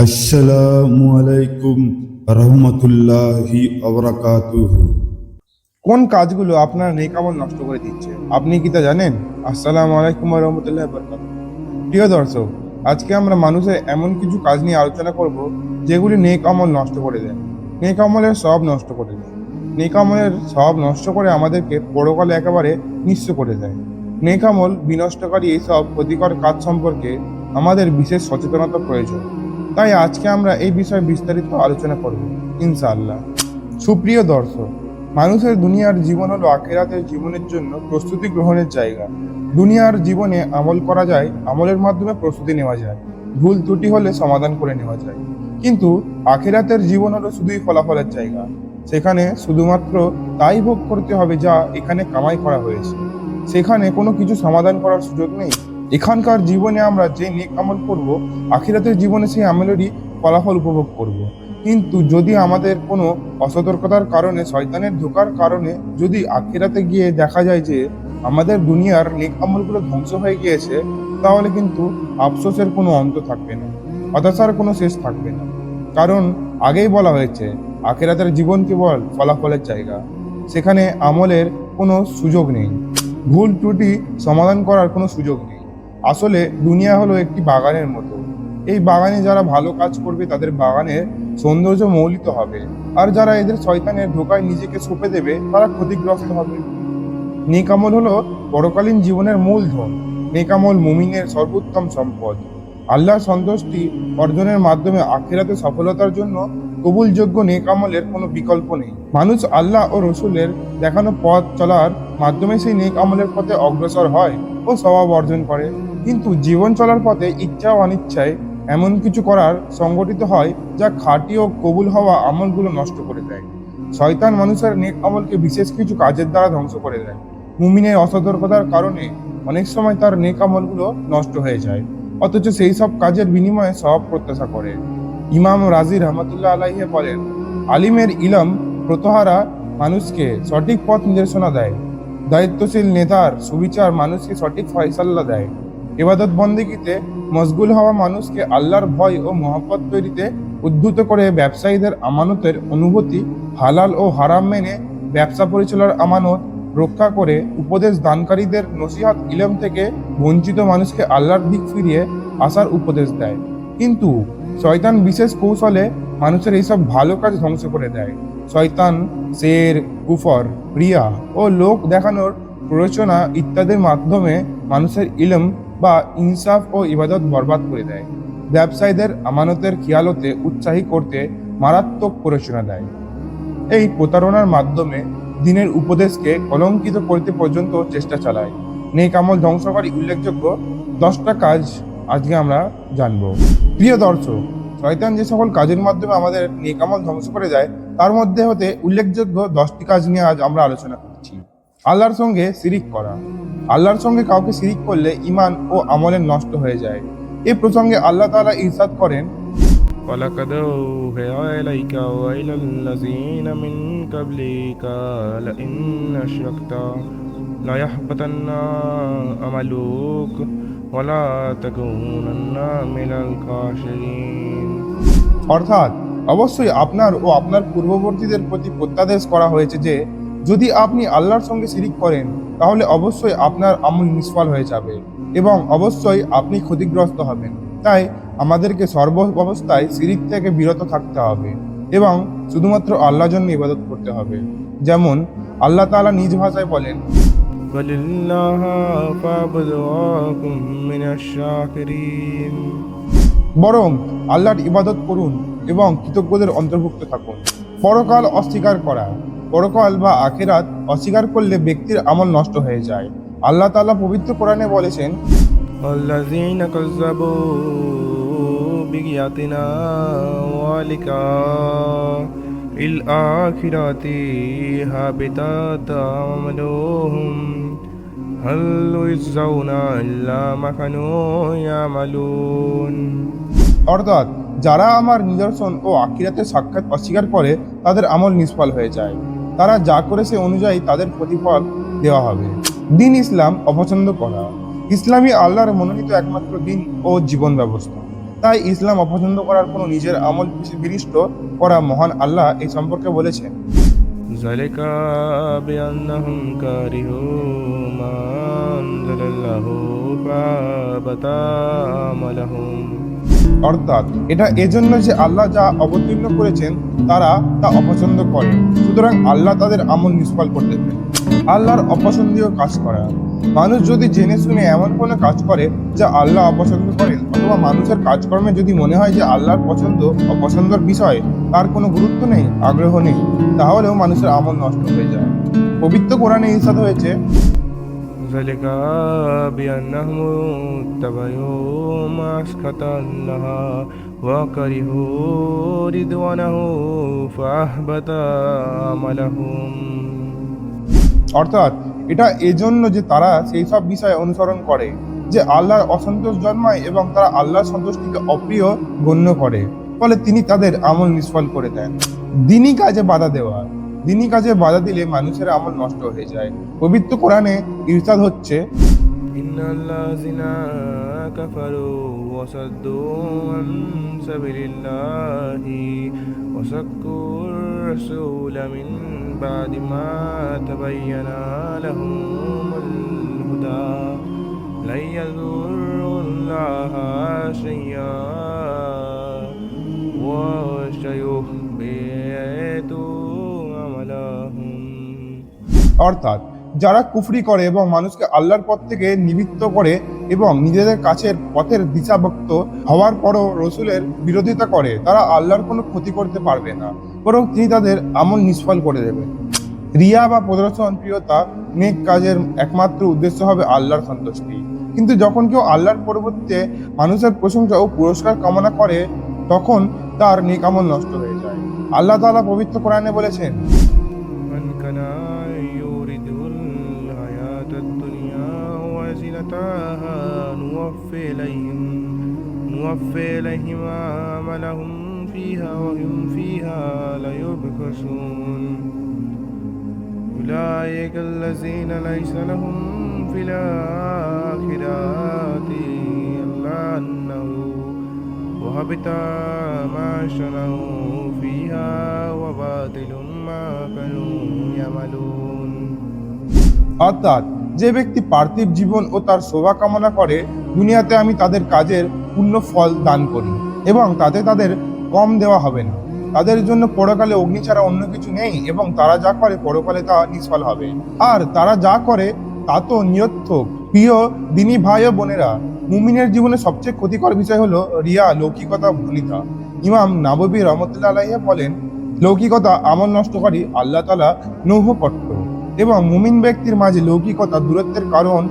আসসালামু আলাইকুম রহমতুল্লাহি ওয়াবারাকাতুহু। কোন কাজগুলো আপনার নেক আমল নষ্ট করে দিচ্ছে আপনি কি তা জানেন? আসসালামু আলাইকুম ওয়া রাহমাতুল্লাহি ওয়া বারাকাতুহু। প্রিয় দর্শক, আজকে আমরা মানুষের এমন কিছু কাজ নিয়ে আলোচনা করব যেগুলি নেক আমল নষ্ট করে দেয়, নেক আমলের সব নষ্ট করে দেয়, নেক আমলের সব নষ্ট করে আমাদেরকে পরকালে একেবারে নিঃস্ব করে দেয়। নেক আমল বিনষ্টকারী এইসব ক্ষতিকর কাজ সম্পর্কে আমাদের বিশেষ সচেতনতা প্রয়োজন। তাই আজকে আমরা এই বিষয়ে বিস্তারিত আলোচনা করব ইনশাআল্লাহ। সুপ্রিয় দর্শক, মানুষের দুনিয়ার জীবন হলো আখিরাতের জীবনের জন্য প্রস্তুতি গ্রহণের জায়গা। দুনিয়ার জীবনে আমল করা যায়, আমলের মাধ্যমে প্রস্তুতি নেওয়া যায়, ভুল ত্রুটি হলে সমাধান করে নেওয়া যায়। কিন্তু আখিরাতের জীবন হলো শুধুই ফলাফলের জায়গা। সেখানে শুধুমাত্র তাই ভোগ করতে হবে যা এখানে কামাই করা হয়েছে। সেখানে কোনো কিছু সমাধান করার সুযোগ নেই। এখানকার জীবনে আমরা যে নেক আমল করব, আখিরাতের জীবনে সেই আমলেরই ফলাফল উপভোগ করব। কিন্তু যদি আমাদের কোনো অসতর্কতার কারণে, শয়তানের ধোঁকার কারণে যদি আখিরাতে গিয়ে দেখা যায় যে আমাদের দুনিয়ার নেক আমলগুলো ধ্বংস হয়ে গিয়েছে, তাহলে কিন্তু আফসোসের কোনো অন্ত থাকবে না, হতাশার কোনো শেষ থাকবে না। কারণ আগেই বলা হয়েছে আখিরাতের জীবন কেবল ফলাফলের জায়গা। সেখানে আমলের কোনো সুযোগ নেই, ভুল ত্রুটি সমাধান করার কোনো সুযোগ নেই। আসলে দুনিয়া হলো একটি বাগানের মতো। এই বাগানে যারা ভালো কাজ করবে তাদের বাগানের সৌন্দর্য মৌলিত হবে, আর যারা এদের শয়তানের ধোঁকায় নিজেকে সঁপে দেবে তারা ক্ষতিগ্রস্ত হবে। নেক আমল হলো পরকালীন জীবনের মূলধন। নেক আমল মুমিনের সর্বোত্তম সম্পদ। আল্লাহর সন্তুষ্টি অর্জনের মাধ্যমে আখিরাতে সফলতার জন্য কবুলযোগ্য নেক আমলের কোনো বিকল্প নেই। মানুষ আল্লাহ ও রসুলের দেখানো পথ চলার মাধ্যমে সেই নেক আমলের পথে অগ্রসর হয় ও স্বভাব অর্জন করে। কিন্তু জীবন চলার পথে ইচ্ছা ও অনিচ্ছায় এমন কিছু করার সংগঠিত হয় যা খাঁটি ও কবুল হওয়া আমলগুলো নষ্ট করে দেয়। শয়তান মানুষের নেক আমলকে বিশেষ কিছু কাজের দ্বারা ধ্বংস করে দেয়। মুমিনের অসতর্কতার কারণে অনেক সময় তার নেক আমলগুলো নষ্ট হয়ে যায়, অথচ সেই সব কাজের বিনিময়ে সব প্রত্যাশা করে। ইমাম রাজি রহমতুল্লাহ আলাইহি বলেন, আলিমের ইলম প্রতহারা মানুষকে সঠিক পথ নির্দেশনা দেয়, দায়িত্বশীল নেতার সুবিচার মানুষকে সঠিক ফয়সাল্লা দেয়, ইবাদত বন্দেগীতে মশগুল হওয়া মানুষকে আল্লাহর ভয় ও মহব্বত তৈরিতে উদ্ধৃত করে, ব্যবসায়ীদের আমানতের অনুভূতি, হালাল ও হারাম মেনে ব্যবসা পরিচালনার আমানত রক্ষা করে, উপদেশ দানকারীদের নসিহত ইলম থেকে বঞ্চিত মানুষকে আল্লাহর দিক ফিরিয়ে আসার উপদেশ দেয়। কিন্তু শয়তান বিশেষ কৌশলে মানুষের এইসব ভালো কাজ ধ্বংস করে দেয়। শয়তান শের, কুফর, রিয়া ও লোক দেখানোর প্ররোচনা ইত্যাদির মাধ্যমে মানুষের ইলম বা ইনসাফ ও ইবাদত বরবাদ করে দেয়। ব্যবসায়ীদের আমানতের খেয়ালতে উৎসাহী করতে মারাত্মক প্ররোচনা দেয়। এই প্রতারণার মাধ্যমে দিনের উপদেশকে কলঙ্কিত করতে পর্যন্ত চেষ্টা চালায়। নেক আমল ধ্বংসকারী উল্লেখযোগ্য 10টা কাজ আজকে আমরা জানব। প্রিয় দর্শক, শয়তান যে সকল কাজের মাধ্যমে আমাদের নেক আমল ধ্বংস করে যায় তার মধ্যে হতে উল্লেখযোগ্য 10টি কাজ নিয়ে আজ আমরা আলোচনা করছি। আল্লাহর সঙ্গে শিরিক করা। আল্লাহর সঙ্গে কাউকে শিরিক করলে ঈমান ও আমলের নষ্ট হয়ে যায়। এই প্রসঙ্গে আল্লাহ তাআলা ইরশাদ করেন, ولقد أوحي إليك وإلى الذين من قبلك لئن أشركت ليحبطن عملك ولا تكونن من الخاسرين। অর্থাৎ অবশ্যই আপনার ও আপনার পূর্ববর্তীদের প্রতি প্রত্যাদেশ করা হয়েছে যে যদি আপনি আল্লাহর সঙ্গে শিরিক করেন তাহলে অবশ্যই আপনার আমল নিষ্ফল হয়ে যাবে এবং অবশ্যই আপনি ক্ষতিগ্রস্ত হবেন। তাই আমাদেরকে সর্ব অবস্থায় শিরিক থেকে বিরত থাকতে হবে এবং শুধুমাত্র আল্লাহর জন্য ইবাদত করতে হবে। যেমন আল্লাহ তাআলা নিজ ভাষায় বলেন, ولله فاعبد وكن من الشاكرين। বরং আল্লাহর ইবাদত করুন এবং কৃতজ্ঞদের অন্তর্ভুক্ত থাকুন। পরকাল অস্বীকার করা। পরকাল বা আখিরাত অস্বীকার করলে ব্যক্তির আমল নষ্ট হয়ে যায়। আল্লাহ তাআলা পবিত্র কোরআনে বলেছেন, والذين كذبوا بآياتنا ولقاء الآخرة حبطت أعمالهم هل يجزون إلا ما كانوا يعملون। অর্থাৎ যারা আমার নিদর্শন ও আখিরাতের সাক্ষাৎ অস্বীকার করে তাদের আমল নিষ্ফল হয়ে যায়। তারা যা করে সে অনুযায়ী তাদের প্রতিফল দেওয়া হবে। দিন ইসলাম অপছন্দ করা। ইসলামী আল্লাহর মনোনীত একমাত্র দিন ও জীবন ব্যবস্থা। তাই ইসলাম অপছন্দ করার কোনো নিজের আমল বিনিষ্ট করা মহান আল্লাহ এই সম্পর্কে বলেছেন। ذلك بأنهم كارهوا ما أنزل الله فأحبط أعمالهم। অর্থাৎ এটা এজন্য যে আল্লাহ যা অবতীর্ণ করেছেন তারা তা অপছন্দ করে, সুতরাং আল্লাহ তাদের আমল নিষ্ফল করতে দেন। আল্লাহর অপছন্দীয় কাজ করা, মানুষ যদি জেনে শুনে এমন কোনো কাজ করে যা আল্লাহ অপছন্দ করেন, অথবা মানুষের কাজকর্মে যদি মনে হয় যে আল্লাহর পছন্দ অপছন্দের বিষয়ে তার কোনো গুরুত্ব নেই, আগ্রহ নেই, তাহলেও মানুষের আমল নষ্ট হয়ে যায়। পবিত্র কোরআনে ইরশাদ হয়েছে, ذلك بأنهم اتبعوا ما أسخط الله وكرهوا رضوانه فأحبط أعمالهم। অর্থাৎ এটা এজন্য যে তারা সেই সব বিষয় অনুসরণ করে যে আল্লাহর অসন্তোষ জন্মায় এবং তারা আল্লাহর সন্তুষ্টিকে অপ্রিয় গণ্য করে, ফলে তিনি তাদের আমল নিষ্ফল করে দেন। দিনী কাজে বাধা দেওয়া, দিনী কাজে বাধা দিলে মানুষের আমল নষ্ট হয়ে যায়। পবিত্র কোরআনে ইরশাদ হচ্ছে, إن الذين كفروا وصدوا عن سبيل الله وسكوا الرسول من بعد ما تبين لهم الهدى لن يضروا الله شيئا وسيحبط عملهم। অর্থাৎ যারা কুফরি করে এবং মানুষকে আল্লাহর পথ থেকে নিবৃত্ত করে এবং নিজেদের কাছের পথের দিশাভক্ত হওয়ার পরও রসুলের বিরোধিতা করে, তারা আল্লাহর কোনো ক্ষতি করতে পারবে না, বরং তিনি তাদের আমল নিষ্ফল করে দেবেন। রিয়া বা প্রদর্শন প্রিয়তা নেক কাজের একমাত্র উদ্দেশ্য হবে আল্লাহর সন্তুষ্টি, কিন্তু যখন কেউ আল্লাহর পরিবর্তে মানুষের প্রশংসা ও পুরস্কার কামনা করে তখন তার নেক আমল নষ্ট হয়ে যায়। আল্লাহ তাআলা পবিত্র কোরআনে বলেছেন, من كان يريد الحياة الدنيا وزينتها نوفي إليهم أعمالهم فيها وهم فيها لا يبخسون أولئك الذين ليس لهم في الآخرة إلا النار وهبط ما صنعوا فيها وباطل ما كانوا يعملون। অর্থাৎ যে ব্যক্তি পার্থিব জীবন ও তার শোভা কামনা করে, দুনিয়াতে আমি তাদের কাজের পূর্ণ ফল দান করি এবং তাতে তাদের কম দেওয়া হবে না। তাদের জন্য পরকালে অগ্নি ছাড়া অন্য কিছু নেই এবং তারা যা করে পরকালে তা নিষ্ফল হবে, আর তারা যা করে তা তো নিরর্থক। প্রিয় দিনী ভাই ও বোনেরা, মুমিনের জীবনে সবচেয়ে ক্ষতিকর বিষয় হলো রিয়া, লৌকিকতা, ভূমিতা। ইমাম নাববী রহমতুল্লাহ আলাইহি বলেন, লৌকিকতা আমল নষ্টকারী, আল্লাহ তাআলা নৌহপট্ট এবং মুমিন ব্যক্তির মাঝে লৌকিকতা দূরত্বের কারণ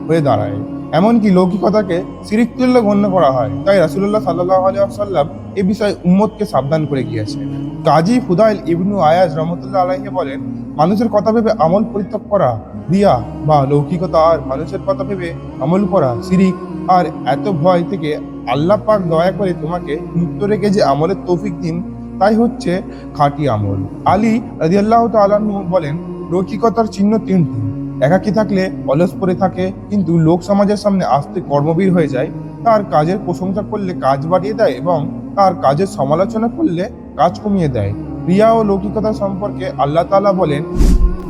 হয়ে দাঁড়ায়। এমনকি লৌকিকতাকে শিরক তুল্য গণ্য করা হয়। তাই রাসূলুল্লাহ সাল্লাল্লাহু আলাইহি ওয়াসাল্লাম এ বিষয়ে উম্মতকে সাবধান করে গিয়েছেন। কাজী ফুদাইল ইবনু আয়াজ রহমতুল্লাহ আলাইহি বলেন, মানুষের কথা ভেবে আমল পরিত্যাগ করা রিয়া বা লৌকিকতা, আর মানুষের কথা ভেবে আমল করা শিরিক। আর এত ভয় থেকে আল্লাহ পাক দয়া করে তোমাকে মুক্ত রেখে যে আমলের তৌফিক দিন, তাই হচ্ছে খাঁটি আমল। আলী রাদিয়াল্লাহু তাআলা আনহু বলেন, লৌকিকতার চিহ্ন তিনটি: একাকী থাকলে অলস পড়ে থাকে, কিন্তু লোক সমাজের সামনে আসতে কর্মবীর হয়ে যায়, তার কাজের প্রশংসা করলে কাজ বাড়িয়ে দেয় এবং তার কাজের সমালোচনা করলে কাজ কমিয়ে দেয়। রিয়া ও লৌকিকতা সম্পর্কে আল্লাহ তাআলা বলেন,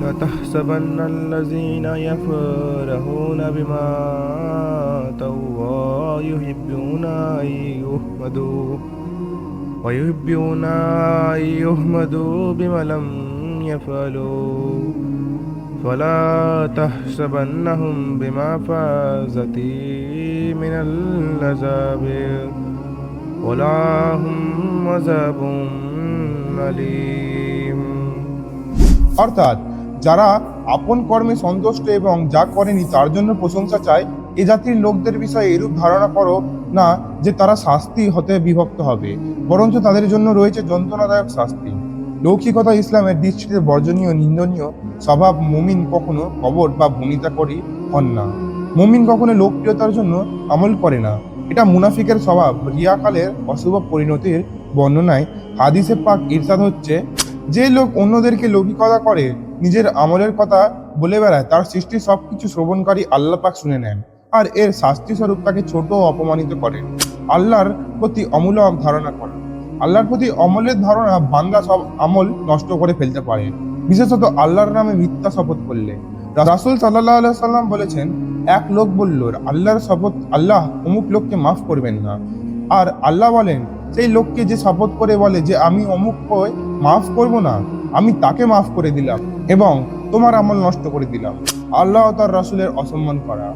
لا تحسبن الذين يفرحون بما أتوا ويحبون أن يحمدوا بما لم يفعلوا فلا تحسبنهم بمفازة من العذاب ولهم عذاب أليم। অর্থাৎ যারা আপন কর্মে সন্তুষ্ট এবং যা করেনি তার জন্য প্রশংসা চায়, এ জাতির লোকদের বিষয়ে এরূপ ধারণা করো না যে তারা শাস্তি হতে বিভক্ত হবে, বরঞ্চ তাদের জন্য রয়েছে যন্ত্রণাদায়ক শাস্তি। লৌকিকতা ইসলামের দৃষ্টিতে বর্জনীয়, নিন্দনীয় স্বভাব। মুমিন কখনো কবর বা ভূমিতা করি হন না। মুমিন কখনো লোকপ্রিয়তার জন্য আমল করে না, এটা মুনাফিকের স্বভাব। রিয়াকালের অশুভ পরিণতির বর্ণনায় হাদিসে পাক ইরশাদ হচ্ছে, যে লোক অন্যদেরকে লৌকিকতা করে নিজের আমলের কথা বলে বেড়ায়, তার সৃষ্টি সবকিছু শ্রবণকারী আল্লাহ পাক শুনে নেন আর এর শাস্তি স্বরূপ তাকে ছোট ও অপমানিত করেন। আল্লাহর প্রতি অমূলক ধারণা করা। আল্লাহর প্রতি অমলের ধারণা বান্দা সব আমল নষ্ট করে ফেলতে পারে, বিশেষত আল্লাহর নামে মিথ্যা শপথ করলে। রাসূল সাল্লাল্লাহু আলাইহি সাল্লাম বলেছেন, এক লোক বলল, আল্লাহর শপথ, আল্লাহ অমুক লোককে মাফ করবেন না। আর আল্লাহ বলেন, সেই লোককে যে শপথ করে বলে যে আমি অমুককে মাফ করব না, আমি তাকে মাফ করে দিলাম এবং তোমার আমল নষ্ট করে দিলাম। আল্লাহ ও তার রাসূলের অসম্মান করা।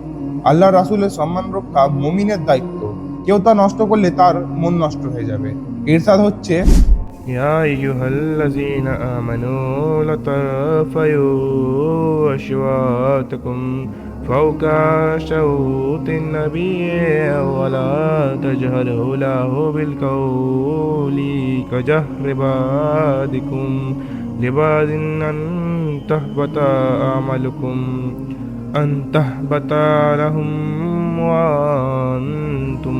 আল্লাহ রাসূলের সম্মান রক্ষা মুমিনের দায়িত্ব। কেউ তা নষ্ট করলে তার মন নষ্ট হয়ে যাবে। ইরশাদ হচ্ছে, يا أيها الذين آمنوا لا ترفعوا أصواتكم فوق صوت النبي ولا تجهروا له بالقول كجهر بعضكم لبعض أن تحبط لهم وأنتم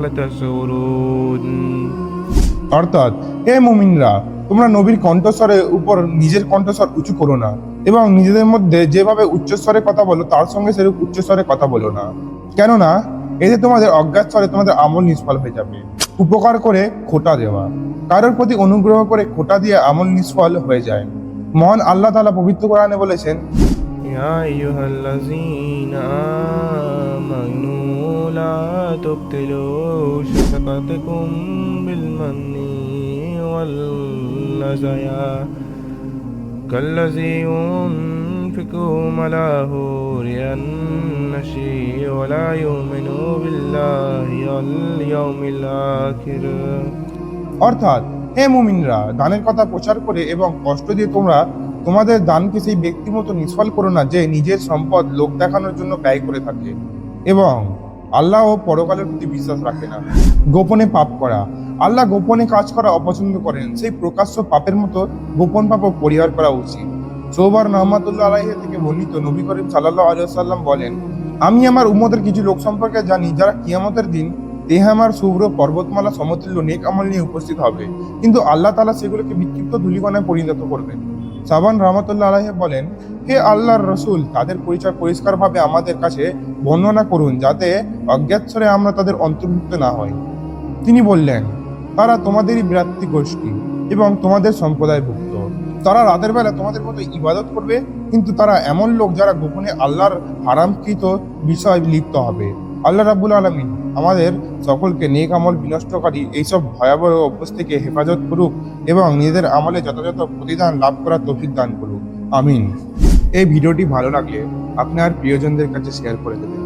لا تشعرون। অর্থাৎ, হে মুমিনরা, তোমরা নবীর কণ্ঠস্বরের উপর নিজের কণ্ঠস্বর উঁচু করো না এবং নিজেদের মধ্যে যেভাবে উচ্চস্বরে কথা বলো তার সঙ্গে সেরূপ উচ্চস্বরে কথা বলো না, কেননা এতে তোমাদের অজ্ঞাত স্বরে তোমাদের আমল নিষ্ফল হয়ে যাবে। উপকার করে খোঁটা দেওয়া। কারোর প্রতি অনুগ্রহ করে খোঁটা দিয়ে আমল নিষ্ফল হয়ে যায়। মহান আল্লাহ তাআলা পবিত্র কোরআনে বলেছেন, يا أيها الذين آمنوا لا تبطلوا صدقاتكم بالمن والأذى كالذي ينفق ماله رئاء الناس ولا يؤمن بالله واليوم الآخر। অর্থাৎ, হে মুমিনরা, দানের কথা প্রচার করে এবং কষ্ট দিয়ে তোমরা তোমাদের দানকে সেই ব্যক্তির মতো নিষ্ফল করো না যে নিজের সম্পদ লোক দেখানোর জন্য ব্যয় করে থাকে এবং আল্লাহ ও পরকালের প্রতি বিশ্বাস রাখে না। গোপনে পাপ করা। আল্লাহ গোপনে কাজ করা অপছন্দ করেন। সেই প্রকাশ্য পাপের মতো গোপন পাপও পরিহার করা উচিত। সৌবার রহমাতুল্লাহ আলাইহি থেকে বর্ণিত, নবী করিম সাল্লাল্লাহু আলাইহি ওয়াসাল্লাম বলেন, আমি আমার উম্মতের কিছু লোক সম্পর্কে জানি যারা কিয়ামতের দিন তেহামার শুভ্র পর্বতমালা সমতুল্য নেক আমল নিয়ে উপস্থিত হবে, কিন্তু আল্লাহ তাআলা সেগুলোকে বিক্ষিপ্ত ধূলিকণায় পরিণত করবেন। সাবান রহমতুল্লাহ আলাইহি বলেন, হে আল্লাহর রাসূল, তাদের পরিচয় পরিষ্কারভাবে আমাদের কাছে বর্ণনা করুন যাতে অজ্ঞাতসারে আমরা তাদের অন্তর্ভুক্ত না হই। তিনি বললেন, তারা তোমাদেরই ভ্রাতৃ গোষ্ঠী এবং তোমাদের সম্প্রদায়ভুক্ত। তারা রাতের বেলা তোমাদের মতো ইবাদত করবে, কিন্তু তারা এমন লোক যারা গোপনে আল্লাহর হারামকৃত বিষয় লিপ্ত হবে। আল্লাহ রাব্বুল আলামিন আমাদের সকলকে নেক আমল বিনষ্টকারী এইসব ভয়াবহ অভ্যাস থেকে হেফাজত করুক এবং নিজেদের আমলে যথাযথ প্রতিদান লাভ করার তৌফিক দান করুক। আমিন। এই ভিডিওটি ভালো লাগলে আপনার প্রিয়জনদের কাছে শেয়ার করে দেবেন।